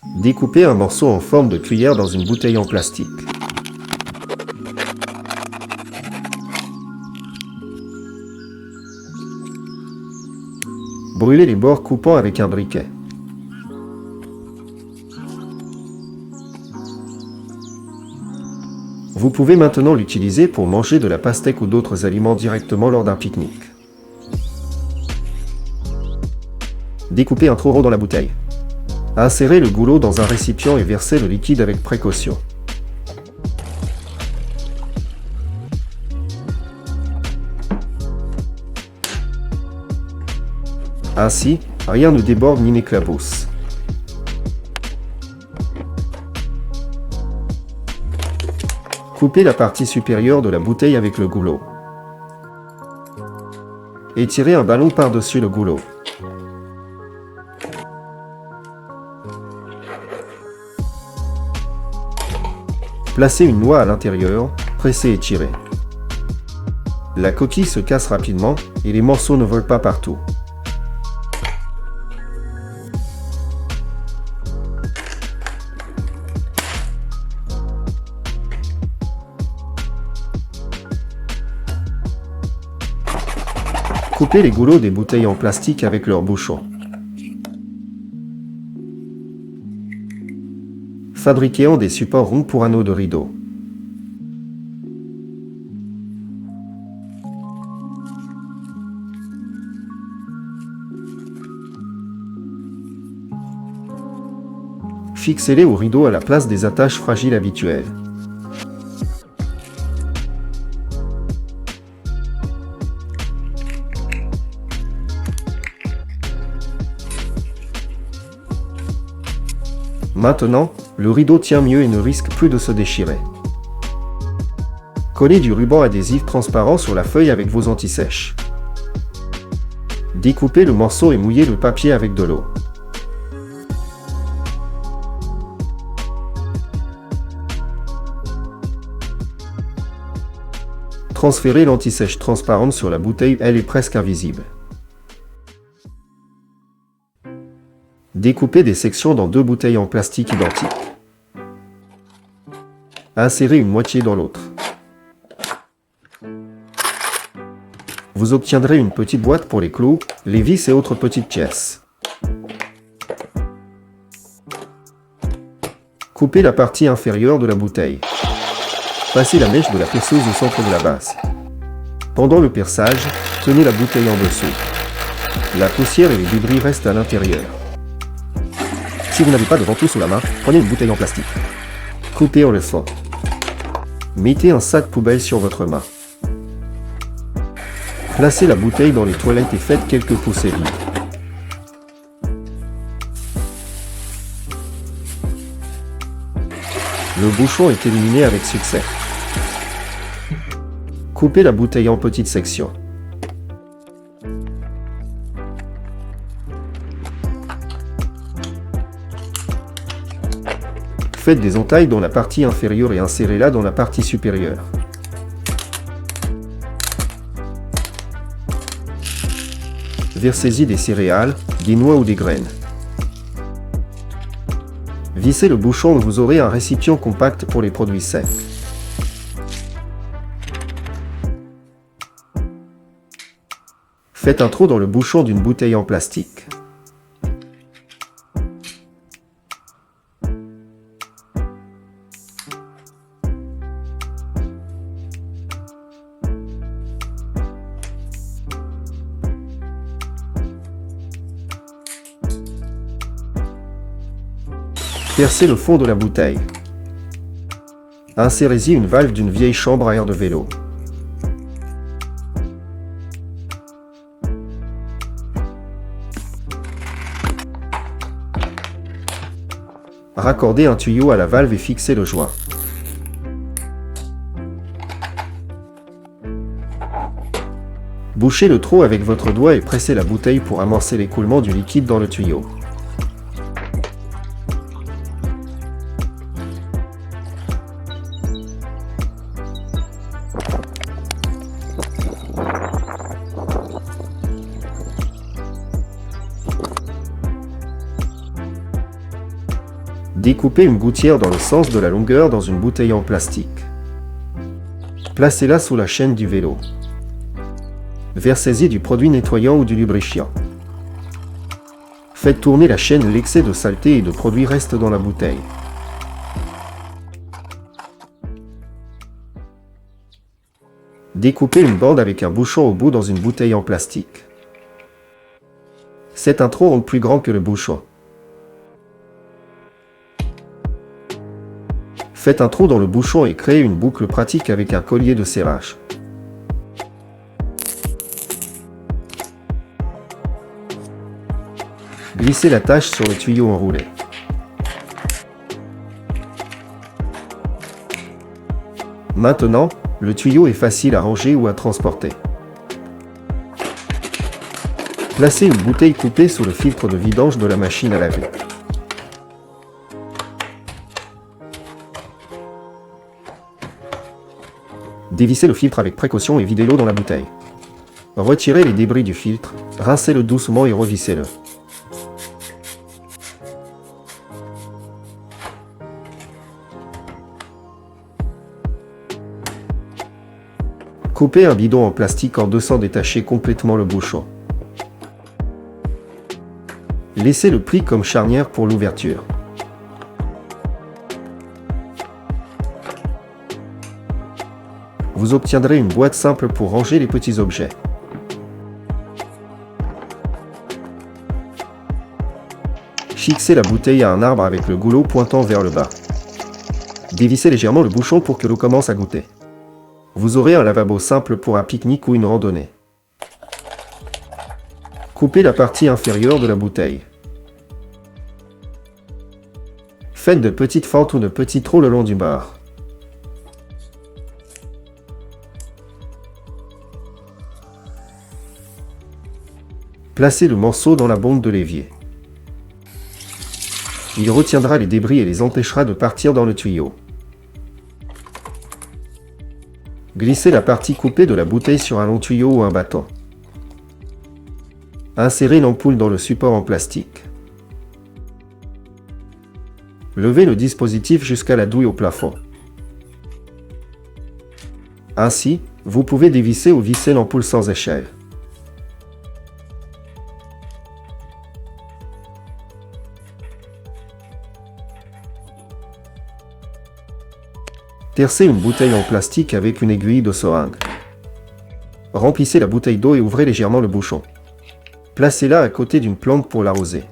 Découpez un morceau en forme de cuillère dans une bouteille en plastique. Brûlez les bords coupants avec un briquet. Vous pouvez maintenant l'utiliser pour manger de la pastèque ou d'autres aliments directement lors d'un pique-nique. Découpez un trou rond dans la bouteille. Insérez le goulot dans un récipient et versez le liquide avec précaution. Ainsi, rien ne déborde ni n'éclabousse. Coupez la partie supérieure de la bouteille avec le goulot. Et tirez un ballon par-dessus le goulot. Placez une noix à l'intérieur, pressez et tirez. La coquille se casse rapidement et les morceaux ne volent pas partout. Coupez les goulots des bouteilles en plastique avec leurs bouchons. Fabriquez-en des supports ronds pour anneaux de rideau. Fixez-les au rideau à la place des attaches fragiles habituelles. Maintenant, le rideau tient mieux et ne risque plus de se déchirer. Collez du ruban adhésif transparent sur la feuille avec vos anti-sèches. Découpez le morceau et mouillez le papier avec de l'eau. Transférez l'anti-sèche transparente sur la bouteille, elle est presque invisible. Découpez des sections dans deux bouteilles en plastique identiques. Insérez une moitié dans l'autre. Vous obtiendrez une petite boîte pour les clous, les vis et autres petites pièces. Coupez la partie inférieure de la bouteille. Passez la mèche de la perceuse au centre de la base. Pendant le perçage, tenez la bouteille en dessous. La poussière et les débris restent à l'intérieur. Si vous n'avez pas de ventouse sous la main, prenez une bouteille en plastique. Coupez en le fond. Mettez un sac poubelle sur votre main. Placez la bouteille dans les toilettes et faites quelques poussées vides. Le bouchon est éliminé avec succès. Coupez la bouteille en petites sections. Faites des entailles dans la partie inférieure et insérez-la dans la partie supérieure. Versez-y des céréales, des noix ou des graines. Vissez le bouchon et vous aurez un récipient compact pour les produits secs. Faites un trou dans le bouchon d'une bouteille en plastique. Percez le fond de la bouteille. Insérez-y une valve d'une vieille chambre à air de vélo. Raccordez un tuyau à la valve et fixez le joint. Bouchez le trou avec votre doigt et pressez la bouteille pour amorcer l'écoulement du liquide dans le tuyau. Découpez une gouttière dans le sens de la longueur dans une bouteille en plastique. Placez-la sous la chaîne du vélo. Versez-y du produit nettoyant ou du lubrifiant. Faites tourner la chaîne, l'excès de saleté et de produit reste dans la bouteille. Découpez une bande avec un bouchon au bout dans une bouteille en plastique. C'est un trou rond plus grand que le bouchon. Faites un trou dans le bouchon et créez une boucle pratique avec un collier de serrage. Glissez la tâche sur le tuyau enroulé. Maintenant, le tuyau est facile à ranger ou à transporter. Placez une bouteille coupée sous le filtre de vidange de la machine à laver. Dévissez le filtre avec précaution et videz l'eau dans la bouteille. Retirez les débris du filtre, rincez-le doucement et revissez-le. Coupez un bidon en plastique en deux sans détacher complètement le bouchon. Laissez le pli comme charnière pour l'ouverture. Vous obtiendrez une boîte simple pour ranger les petits objets. Fixez la bouteille à un arbre avec le goulot pointant vers le bas. Dévissez légèrement le bouchon pour que l'eau commence à goûter. Vous aurez un lavabo simple pour un pique-nique ou une randonnée. Coupez la partie inférieure de la bouteille. Faites de petites fentes ou de petits trous le long du bord. Placez le morceau dans la bombe de l'évier. Il retiendra les débris et les empêchera de partir dans le tuyau. Glissez la partie coupée de la bouteille sur un long tuyau ou un bâton. Insérez l'ampoule dans le support en plastique. Levez le dispositif jusqu'à la douille au plafond. Ainsi, vous pouvez dévisser ou visser l'ampoule sans échelle. Tercez une bouteille en plastique avec une aiguille de seringue. Remplissez la bouteille d'eau et ouvrez légèrement le bouchon. Placez-la à côté d'une plante pour l'arroser.